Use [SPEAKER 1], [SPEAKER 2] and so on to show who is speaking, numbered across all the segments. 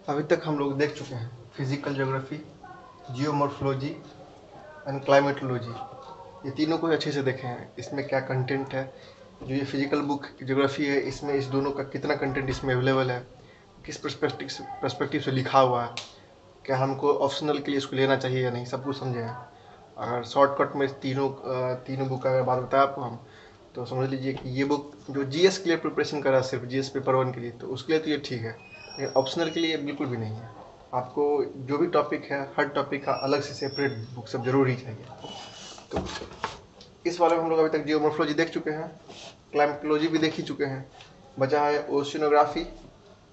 [SPEAKER 1] अभी तक हम लोग देख चुके हैं physical geography, geomorphology and climatology. ये तीनों को अच्छे से देखे हैं। इसमें क्या कंटेंट है, जो ये फिजिकल बुक ज्योग्राफी है इसमें इस दोनों का कितना कंटेंट इसमें अवेलेबल है, किस पर्सपेक्टिव से लिखा हुआ है, क्या हमको ऑप्शनल के लिए इसको लेना चाहिए या नहीं, सब कुछ समझे हैं। अगर शॉर्टकट में तीनों बुक का अगर बात बताया आपको हम, तो समझ लीजिए कि ये बुक जो जीएस के लिए प्रिपरेशन कर रहा है, सिर्फ जीएस पेपर 1 के लिए, तो उसके लिए तो ये ठीक है, लेकिन ऑप्शनल के लिए बिल्कुल भी नहीं है। आपको जो भी टॉपिक है, हर टॉपिक का अलग से सेपरेट बुक सब जरूर ही चाहिए। तो इस वाले में हम लोग अभी तक जियोमॉर्फोलॉजी देख चुके हैं, क्लाइमेटोलॉजी भी देख ही चुके हैं। बचा है ओशिनोग्राफी,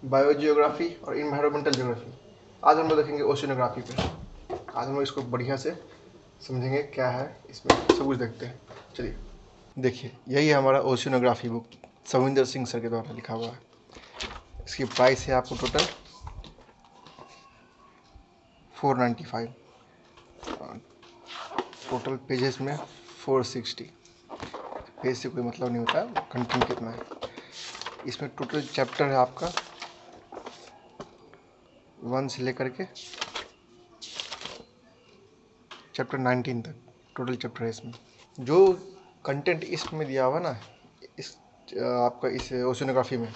[SPEAKER 1] बायोजियोग्राफी और इन्वायरमेंटल ज्योग्राफी। आज हम लोग देखेंगे ओशिनोग्राफी पे। आज हम लोग इसको बढ़िया से समझेंगे क्या है इसमें, सब कुछ देखते हैं। चलिए देखिए, यही है हमारा oceanography book, Savinder Singh sir के द्वारा लिखा हुआ है। इसकी प्राइस है आपको टोटल 495, टोटल पेजेस में 460। पेज से कोई मतलब नहीं होता है, कंटेंट कितना है। इसमें टोटल चैप्टर है आपका 1 से लेकर के चैप्टर 19 तक टोटल चैप्टर है इसमें। जो कंटेंट इसमें दिया हुआ ना, इस आपका इस ओशिनोग्राफी में,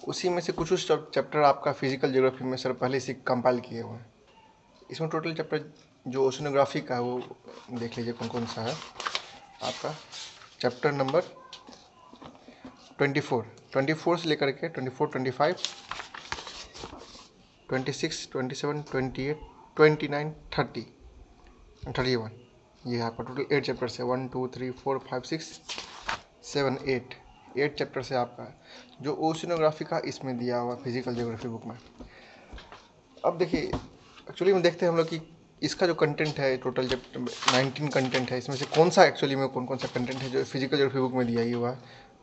[SPEAKER 1] उसी में से कुछ चैप्टर आपका फिजिकल ज्योग्राफी में सर पहले से कंपाइल किए हुए हैं। इसमें टोटल चैप्टर जो ओशिनोग्राफी का है वो देख लीजिए कौन कौन सा है। आपका चैप्टर नंबर 24 से लेकर के 24, 25, 26, 27, 28, 29, 30, 31। ये है आपका टोटल 8 चैप्टर है। 1, 2, 3, 4, 5, 6, 7, 8 चैप्टर से आपका है जो ओशिनोग्राफी का इसमें दिया हुआ फिजिकल ज्योग्राफी बुक में। अब देखिए, एक्चुअली में देखते हैं हम लोग कि इसका जो कंटेंट है, टोटल जब 19 कंटेंट है, इसमें से कौन सा एक्चुअली में कौन कौन सा कंटेंट है जो फिजिकल ज्योग्राफी बुक में दिया ही हुआ है,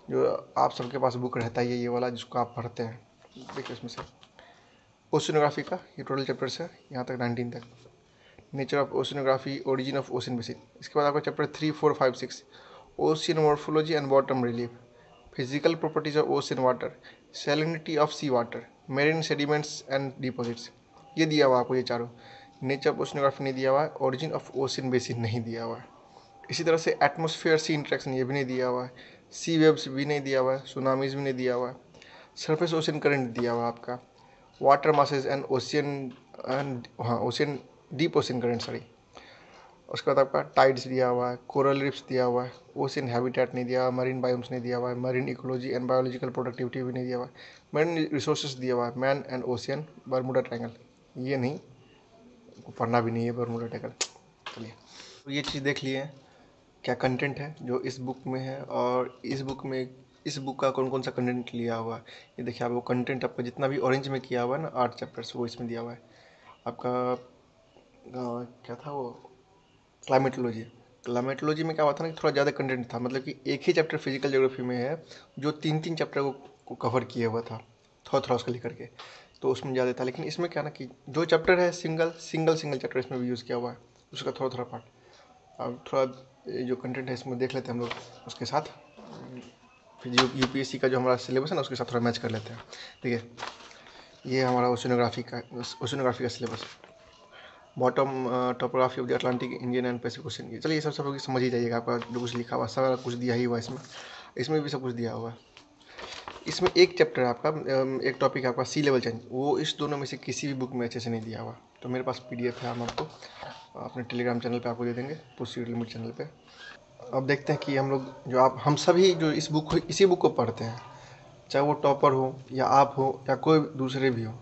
[SPEAKER 1] जो आप सबके पास बुक रहता ही है ये वाला जिसको आप पढ़ते हैं। देखिए इसमें से ओशिनोग्राफी का ये टोटल चैप्टर्स है यहाँ तक 19 तक। Nature of oceanography, origin of ocean basin. इसके बाद आपका chapter 3, 4, 5, 6 ocean morphology and bottom relief, physical properties of ocean water, salinity of sea water, marine sediments and deposits, ये दिया हुआ आपको ये चारों। नेचर ऑफ ओशिनोग्राफी नहीं दिया हुआ है, ओरिजिन ऑफ ओशन बेसिन नहीं दिया हुआ है। इसी तरह से एटमॉस्फेयर सी इंट्रैक्शन ये भी नहीं दिया हुआ है, सी वेव्स भी नहीं दिया हुआ है, सुनामीज भी नहीं दिया हुआ है, सरफेस ओशन करंट दिया हुआ है आपका, water masses and ocean deep ocean current sorry. उसके बाद आपका टाइड्स दिया हुआ है, कोरल रिफ्स दिया हुआ है, ओशन हैबिटेट नहीं दिया हुआ, मरीन बायोम्स नहीं दिया हुआ है, marine ecology and biological productivity भी नहीं दिया हुआ है, मरीन रिसोर्सेज दिया हुआ है, man and ocean, Bermuda triangle ये नहीं, पढ़ना भी नहीं है बर्मुडा ट्रायंगल। चलिए तो ये चीज़ देख लिए क्या कंटेंट है जो इस बुक में है, और इस बुक का कौन कौन सा कंटेंट लिया हुआ है। ये देखिए आपको कंटेंट आपका जितना भी ऑरेंज में किया हुआ है ना 8 चैप्टर्स, वो इसमें दिया हुआ है। आपका क्या था वो, क्लाइमेटोलॉजी में क्या हुआ था ना कि थोड़ा ज़्यादा कंटेंट था, मतलब कि एक ही चैप्टर फिजिकल ज्योग्राफी में है जो 3 चैप्टर को कवर किया हुआ था थोड़ा थोड़ा उसको लेकर के, तो उसमें ज़्यादा था। लेकिन इसमें क्या ना कि जो चैप्टर है सिंगल चैप्टर इसमें भी यूज़ किया हुआ है, उसका थोड़ा थोड़ा पार्ट। अब थोड़ा जो कंटेंट है इसमें देख लेते हैं हम लोग, उसके साथ फिर यूपीएससी का जो हमारा सिलेबस है ना उसके साथ थोड़ा मैच कर लेते हैं। देखिए ये हमारा ओशिनोग्राफी का syllabus, bottom topography of the Atlantic, Indian and Pacific ocean. चलिए ये सब लोग समझ ही जाइएगा, आपका जो कुछ लिखा हुआ सारा कुछ दिया ही हुआ है इसमें भी सब कुछ दिया हुआ है। इसमें एक चैप्टर है आपका, एक टॉपिक है आपका सी लेवल चेंज, वो इस दोनों में से किसी भी बुक में अच्छे से नहीं दिया हुआ। तो मेरे पास पीडीएफ है, हम आपको अपने टेलीग्राम चैनल पे आपको दे देंगे, पुश लिमिट चैनल पे। अब देखते हैं कि हम सभी जो इसी बुक को पढ़ते हैं, चाहे वो टॉपर हो या आप हो या कोई दूसरे भी हो,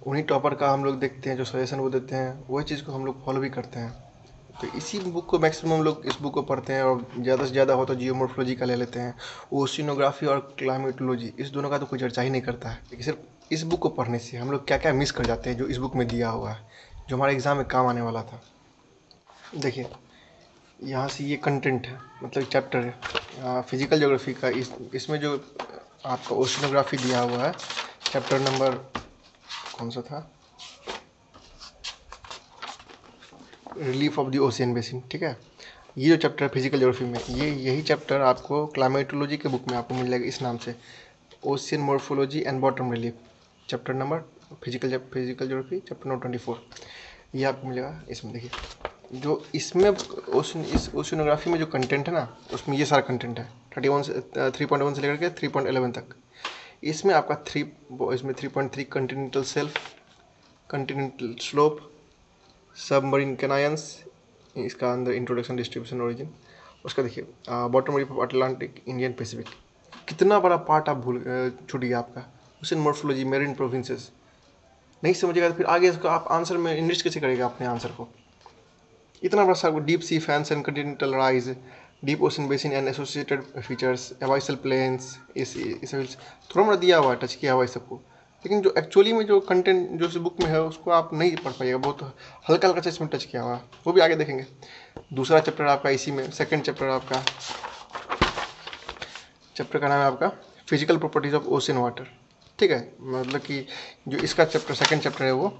[SPEAKER 1] उन्हीं टॉपर का हम लोग देखते हैं जो सजेशन वो देते हैं, वही चीज़ को हम लोग फॉलो भी करते हैं। तो इसी बुक को मैक्सिमम लोग इस बुक को पढ़ते हैं, और ज़्यादा से ज़्यादा हो तो जियोमॉर्फोलॉजी का ले लेते हैं। ओशिनोग्राफी और क्लाइमेटोलॉजी इस दोनों का तो कोई चर्चा ही नहीं करता है। लेकिन सिर्फ इस बुक को पढ़ने से हम लोग क्या क्या मिस कर जाते हैं जो इस बुक में दिया हुआ है, जो हमारे एग्ज़ाम में काम आने वाला था। देखिए यहाँ से ये कंटेंट है, मतलब चैप्टर है फिजिकल ज्योग्राफी का। इसमें जो आपका ओशिनोग्राफी दिया हुआ है, चैप्टर नंबर कौन सा था, relief of the ocean basin, ठीक है। ये जो चैप्टर है फिजिकल ज्योग्राफी में, यही चैप्टर आपको क्लाइमेटोलॉजी के बुक में आपको मिल जाएगा इस नाम से, ocean morphology and bottom relief, chapter number physical geography chapter number 24 ये आपको मिलेगा। इसमें देखिए जो इसमें इस ओशिनोग्राफी में जो कंटेंट है ना, उसमें ये सारा कंटेंट है 3.1 से लेकर के 3.11 तक। इसमें आपका इसमें 3.3 continental shelf, continental slope, submarine canyons, इसका अंदर इंट्रोडक्शन, डिस्ट्रीब्यूशन, ओरिजिन। उसका देखिए bottom reef of Atlantic, Indian Pacific. कितना बड़ा पार्ट आप छूट गया आपका। Ocean morphology, marine provinces. नहीं समझेगा तो फिर आगे इसको आप आंसर में इन्वेस्ट कैसे करेगा अपने आंसर को। इतना बड़ा सा deep sea fans and continental rise, deep ocean basin and associated features, abyssal plains, थोड़ा मोड़ा दिया हुआ है, टच किया हुआ है सबको। लेकिन जो एक्चुअली में जो कंटेंट जो इस बुक में है उसको आप नहीं पढ़ पाइएगा, बहुत हल्का हल्का सा इसमें टच किया हुआ है, वो भी आगे देखेंगे। दूसरा चैप्टर आपका इसी में, सेकंड चैप्टर आपका, चैप्टर का नाम है आपका physical properties of ocean water. ठीक है, मतलब कि जो इसका चैप्टर सेकंड चैप्टर है वो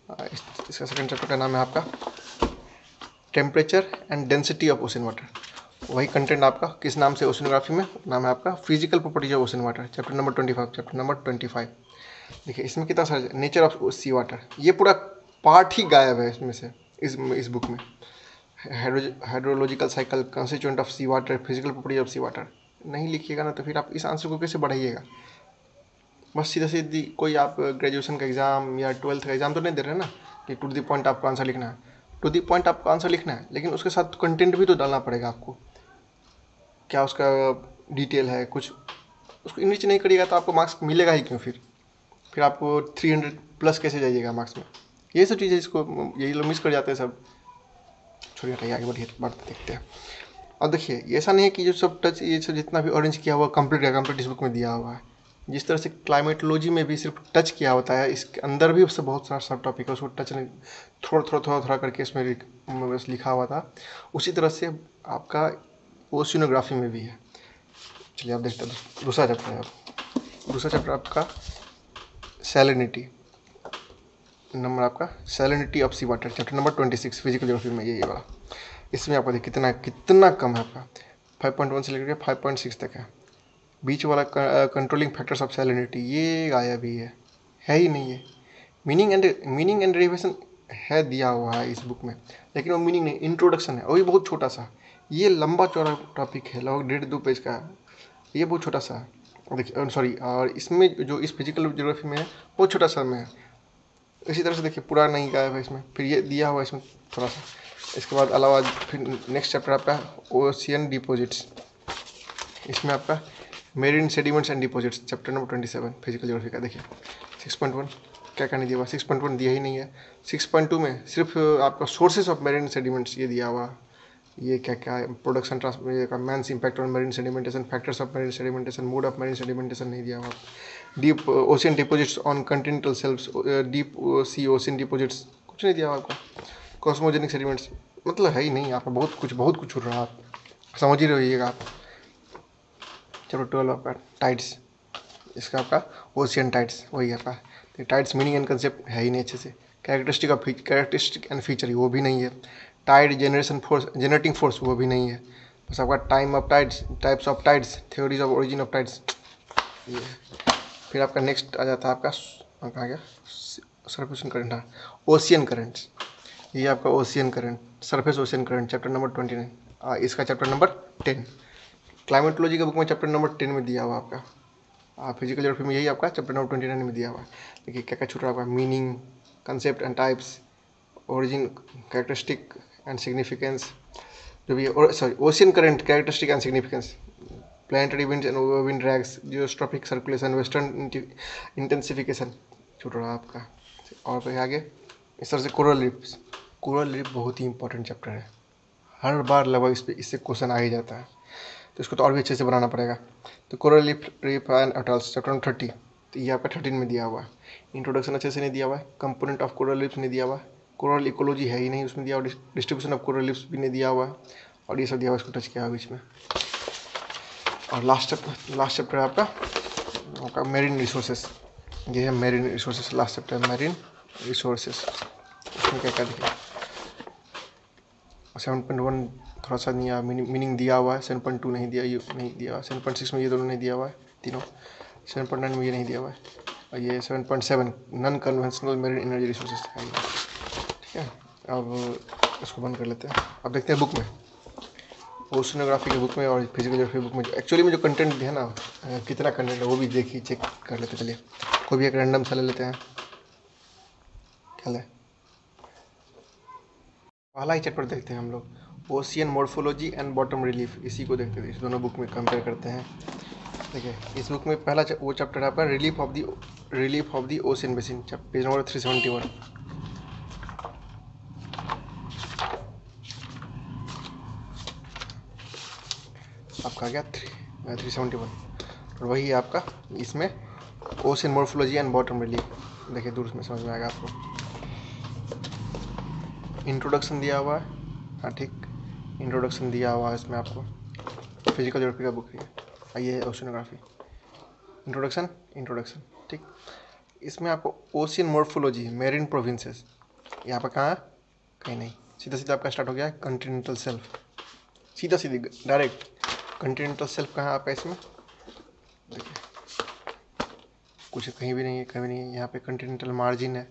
[SPEAKER 1] इसका सेकंड चैप्टर का नाम है आपका temperature and density of ocean water. वही कंटेंट आपका किस नाम से ओशनोग्राफी में, नाम है आपका physical properties of ocean water, chapter number 25। देखिए इसमें कितना सारा नेचर ऑफ सी वाटर, ये पूरा पार्ट ही गायब है इसमें से, इस बुक में। Hydrological cycle, constituent of sea water, physical properties of sea water नहीं लिखिएगा ना तो फिर आप इस आंसर को कैसे बढ़ाइएगा। बस सीधा सीधी कोई आप ग्रेजुएशन का एग्ज़ाम या 12th का एग्ज़ाम तो नहीं दे रहे हैं ना कि टू द पॉइंट आपको आंसर लिखना है। टू दी पॉइंट आपको आंसर लिखना है, लेकिन उसके साथ कंटेंट भी तो डालना पड़ेगा आपको, क्या उसका डिटेल है कुछ। उसको इंग्लिश नहीं करिएगा तो आपको मार्क्स मिलेगा ही क्यों। फिर आपको 300 प्लस कैसे जाइएगा मार्क्स में। ये सब चीज़ें इसको यही लोग मिस कर जाते हैं सब। छोड़िए हटाइए, आगे बढ़ते देखते हैं। और देखिए ऐसा नहीं है कि जो सब टच ये सब जितना भी ऑरेंज किया हुआ कंप्लीट इस बुक में दिया हुआ है। जिस तरह से क्लाइमेटोलॉजी में भी सिर्फ टच किया होता है, इसके अंदर भी उससे बहुत सारा सब टॉपिक है, उसको टच नहीं, थोड़ा करके इसमें बस लिखा हुआ था। उसी तरह से आपका ओशिनोग्राफी में भी है। चलिए आप देखते हैं दूसरा चैप्टर है। दूसरा चैप्टर आपका सैलिनिटी, नंबर आपका salinity of sea water, chapter number 26 physical geography में ये वाला। इसमें आपको देखिए कितना कम है आपका, 5.1 से लेकर 5.6 तक है। बीच वाला कंट्रोलिंग फैक्टर्स ऑफ सैलिनिटी ये गायब ही है ही नहीं है। मीनिंग एंड डेरिवेशन है दिया हुआ है इस बुक में, लेकिन वो मीनिंग नहीं, इंट्रोडक्शन है, वो भी बहुत छोटा सा। ये लंबा चौड़ा टॉपिक है, लगभग 1.5-2 पेज का है, ये बहुत छोटा सा है। देखिए सॉरी, और इसमें जो इस फिजिकल ज्योग्राफी में है बहुत छोटा सा में है। इसी तरह से देखिए पूरा नहीं गायब है इसमें, फिर ये दिया हुआ है इसमें थोड़ा सा। इसके बाद अलावा फिर नेक्स्ट चैप्टर आपका ओशियन डिपोजिट्स, इसमें आपका marine sediments and deposits, chapter number 27 physical geography का। देखिए 6.1 क्या क्या नहीं दिया हुआ, 6.1 दिया ही नहीं है। 6.2 में सिर्फ आपका सोर्सेज ऑफ मेरीन सेडिमेंट्स ये दिया हुआ, ये क्या क्या production transfer, man's impact on marine sedimentation, factors of marine sedimentation, mode of marine sedimentation नहीं दिया हुआ। Deep ocean deposits on continental shelfs, deep sea ocean deposits कुछ नहीं दिया हुआ आपको। कॉस्मोजेनिक सेडिमेंट्स मतलब है ही नहीं, आपका बहुत कुछ छूट रहा है, आप समझ ही रहिएगा आप। चलो 12 आपका टाइड्स, इसका आपका ओशियन टाइड्स वही आपका। तो टाइड्स मीनिंग एंड कंसेप्ट है ही नहीं अच्छे से। कैरेक्टरिस्टिक एंड फीचर वो भी नहीं है। टाइड जनरेटिंग फोर्स वो भी नहीं है। बस आपका time of tides, types of tides, theories of origin of tides ये। फिर आपका नेक्स्ट आ जाता है आपका कहाँ गया, सरफेस करंट, हाँ ओशियन करंट्स। ये आपका ocean current, surface ocean current, chapter number 29। इसका चैप्टर नंबर 10 क्लाइमेटोलॉजी का बुक में चैप्टर नंबर 10 में दिया हुआ आपका। फिजिकल ज्योग्राफी में यही आपका चैप्टर नंबर 29 में दिया हुआ है। देखिए क्या क्या छूट रहा है, meaning, concept and types, origin, characteristic and significance, जो भी sorry ocean current, characteristic and significance, planetary winds and wind drags, geostrophic circulation, western intensification छूट रहा है आपका। और फिर आगे इस तरह से कोरल रीफ बहुत ही इंपॉर्टेंट चैप्टर है, हर बार लगभग इससे क्वेश्चन आ ही जाता है, तो इसको तो और भी अच्छे से बनाना पड़ेगा। तो coral reef and Atal's, chapter number 30, तो ये आपका 13 में दिया हुआ है। इंट्रोडक्शन अच्छे से नहीं दिया हुआ है, कंपोनेंट ऑफ कोरल रीफ्स नहीं दिया हुआ है, कोरल इकोलॉजी है ही नहीं उसमें दिया हुआ, डिस्ट्रीब्यूशन ऑफ कोरल रीफ्स भी नहीं दिया हुआ है, और ये सब दिया हुआ, इसको टच किया हुआ बीच में। और लास्ट चैप्टर है आपका मेरीन रिसोर्सेस, ये है marine resources, last chapter marine resources. उसमें क्या क्या देखिए 7.1 थोड़ा सा नहीं, मीनिंग दिया हुआ है, 7.2 नहीं दिया, ये नहीं दिया हुआ, 7.6 में ये दोनों नहीं दिया हुआ है तीनों, 7.9 में ये नहीं दिया हुआ है, और ये 7.7 non conventional marine energy resources सिखाएंगे। ठीक है, अब इसको बंद कर लेते हैं। अब देखते हैं बुक में, ओशनोग्राफी की बुक में और फिजिकल ज्योग्राफी बुक में एक्चुअली में जो कंटेंट है ना, कितना कंटेंट है वो भी देखिए, चेक कर लेते। चलिए कोई भी एक रैंडम सा ले लेते हैं। क्या ले, पहला ही चैप्टर देखते हैं हम लोग, ocean morphology and bottom relief. इसी को देखते थे, इस दोनों बुक में कंपेयर करते हैं। देखिए इस बुक में पहला वो चैप्टर है आपका relief of the ocean basin, page number 371। आपका आ गया 371, और वही है आपका इसमें ocean morphology and bottom relief. देखिए दूर में समझ में आएगा आपको। इंट्रोडक्शन दिया हुआ है, हाँ ठीक, इंट्रोडक्शन दिया हुआ है इसमें आपको। फिजिकल ज्योग्राफी का बुक है, आइए ओशियनोग्राफी। इंट्रोडक्शन ठीक। इसमें आपको ओशियन मॉर्फोलॉजी, मेरीन प्रोविंसेस, यहाँ पर कहाँ, कहीं नहीं, सीधा सीधा आपका स्टार्ट हो गया है कॉन्टिनेंटल शेल्फ। सीधा सीधी डायरेक्ट कॉन्टिनेंटल शेल्फ कहाँ आपका इसमें, देखिए कुछ कहीं भी नहीं है, कहीं भी नहीं है। यहाँ पे कॉन्टिनेंटल मार्जिन है,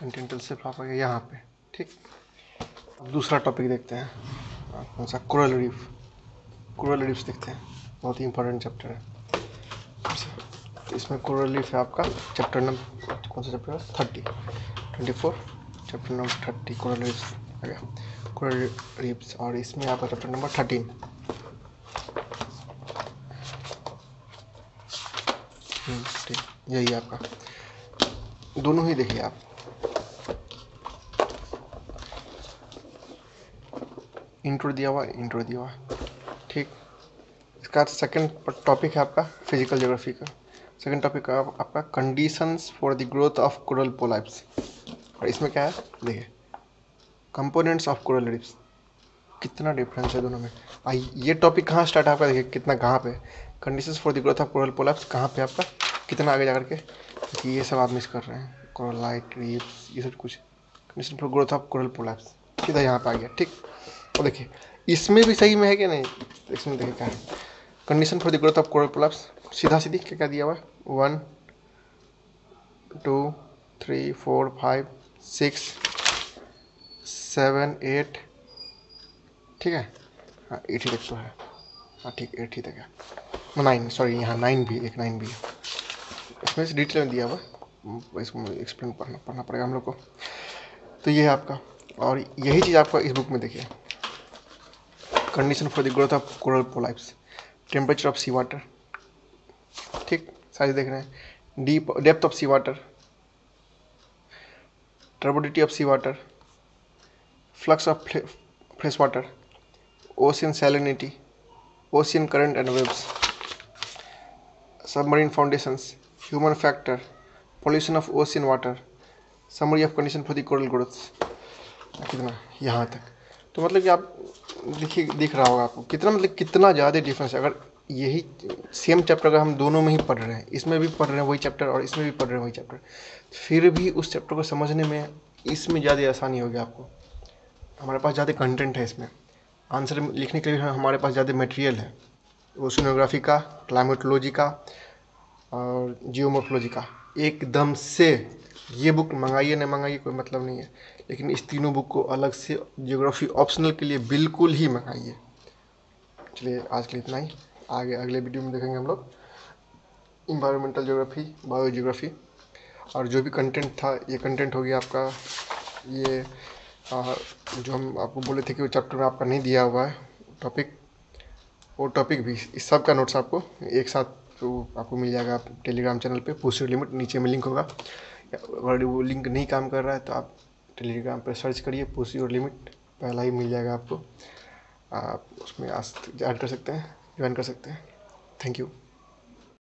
[SPEAKER 1] कॉन्टिनेंटल शेल्फ आपका यहाँ पे। ठीक, अब दूसरा टॉपिक देखते हैं, कौन सा, कोरल रीफ। कोरल रीफ्स देखते हैं, बहुत ही इंपॉर्टेंट चैप्टर है। इसमें कोरल रीफ है आपका चैप्टर नंबर, कौन सा चैप्टर है, 24 चैप्टर नंबर 30 कोरल रीफ्स आ गया, कोरल रीफ्स। और इसमें आपका चैप्टर नंबर 13, ठीक, यही आपका, दोनों ही देखिए आप। इंट्रो दिया हुआ ठीक। इसका सेकंड टॉपिक है आपका फिजिकल ज्योग्राफी का। सेकंड टॉपिक आपका conditions for the growth of coral polyps. और इसमें क्या है, देखिए कंपोनेंट्स ऑफ कोरल रीफ्स, कितना डिफरेंस है दोनों में। ये टॉपिक कहाँ स्टार्ट है आपका, देखिए कितना, कहाँ पे, conditions for the growth of coral polyps, कहाँ पे आपका, कितना आगे जाकर के, क्योंकि ये सब आप मिस कर रहे हैं, कोरलाइट रीफ्स, ये सब कुछ। Condition for growth of coral polyps सीधा यहाँ पे आ गया। ठीक, और देखिए इसमें भी सही में है कि नहीं, इसमें देखिए क्या है, condition for the growth of coral polyps, सीधा सीधी क्या क्या दिया हुआ है, 1 2 3 4 5 6 7 8, ठीक है, हाँ 8 ही तक तो है, हाँ ठीक 8 ही तक है, 9, सॉरी यहाँ 9 भी, एक 9 भी है, इसमें से डिटेल में दिया हुआ, इसको एक्सप्लेन पढ़ना पड़ेगा हम लोग को। तो ये है आपका, और यही चीज़ आपका इस बुक में देखिए, condition for the growth of coral polyps, temperature of sea water, ठीक सारे देख रहे हैं, depth of sea water, turbidity of sea water, flux of fresh water, ocean salinity, ocean current and waves, submarine foundations, human factor, pollution of ocean water, summary of condition for the coral growth। कितना यहाँ तक, तो मतलब कि आप देखिए, दिख रहा होगा आपको कितना, मतलब कितना ज़्यादा डिफरेंस है। अगर यही सेम चैप्टर अगर हम दोनों में ही पढ़ रहे हैं, इसमें भी पढ़ रहे हैं वही चैप्टर और इसमें भी पढ़ रहे हैं वही चैप्टर, फिर भी उस चैप्टर को समझने में इसमें ज़्यादा आसानी होगी आपको। हमारे पास ज़्यादा कंटेंट है इसमें, आंसर लिखने के लिए हमारे पास ज़्यादा मटेरियल है, ओशिनोग्राफी का, क्लाइमेटोलॉजी का और जियोमॉर्फोलॉजी का। एकदम से ये बुक मंगाइए न मंगाइए कोई मतलब नहीं है, लेकिन इस तीनों बुक को अलग से ज्योग्राफी ऑप्शनल के लिए बिल्कुल ही मंगाइए। चलिए आज के लिए इतना ही, आगे अगले वीडियो में देखेंगे हम लोग इन्वायरमेंटल ज्योग्राफी, बायो ज्योग्राफी, और जो भी कंटेंट था ये कंटेंट हो गया आपका। ये जो हम आपको बोले थे कि वो चैप्टर में आपका नहीं दिया हुआ है टॉपिक, वो टॉपिक भी, इस सब का नोट्स आपको एक साथ तो आपको मिल जाएगा आप टेलीग्राम चैनल पे, पुश योर लिमिट, नीचे में लिंक होगा। अगर वो लिंक नहीं काम कर रहा है तो आप टेलीग्राम पे सर्च करिए पुश योर लिमिट, पहला ही मिल जाएगा आपको, आप उसमें ज्वाइन कर सकते हैं। Thank you.